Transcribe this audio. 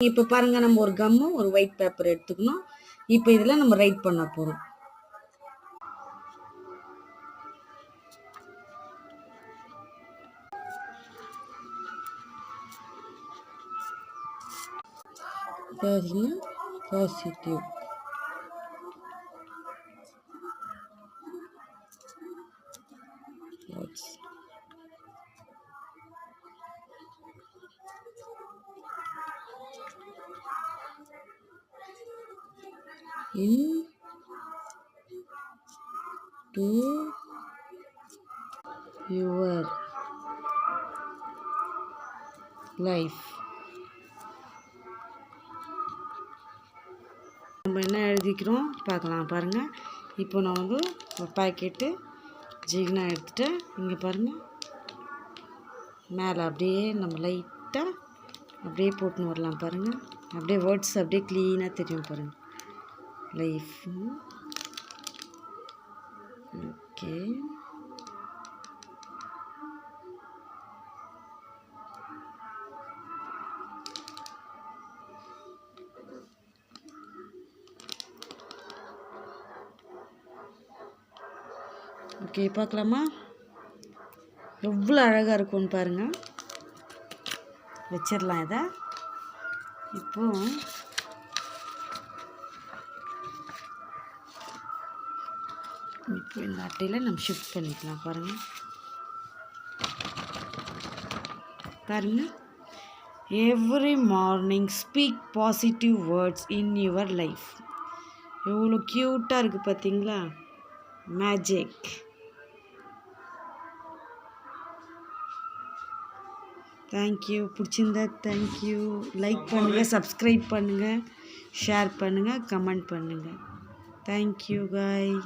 இப்போ பாருங்க, நம்ம ஒரு கம்மு ஒரு ஒயிட் பேப்பர் எடுத்துக்கணும். இப்போ இதில் நம்ம ரைட் பண்ண போகிறோம். Positive into your life. நம்ம என்ன எழுதிக்கிறோம் பார்க்கலாம் பாருங்கள். இப்போ நான் வந்து ஒரு பாக்கெட்டு ஜிகினா எடுத்துகிட்டு இங்கே பாருங்கள், மேலே அப்படியே நம்ம லைட்டாக அப்படியே போட்டுன்னு வரலாம் பாருங்கள். அப்படியே வேர்ட்ஸ் அப்படியே க்ளீனாக தெரியும் பாருங்கள். லைஃப். ஓகே, ஓகே பார்க்கலாமா? எவ்வளோ அழகாக இருக்கும்னு பாருங்கள். வச்சிடலாம் இதை. இப்போ இந்த அட்டையில் நம்ம ஷிஃப்ட் பண்ணிக்கலாம் பாருங்கள். Every morning speak positive words in your life. எவ்வளோ க்யூட்டாக இருக்குது பார்த்தீங்களா? மேஜிக். தேங்க்யூ. பிடிச்சிருந்தா தேங்க்யூ. லைக் பண்ணுங்கள், சப்ஸ்கிரைப் பண்ணுங்கள், ஷேர் பண்ணுங்கள், கமெண்ட் பண்ணுங்கள். தேங்க்யூ காய்.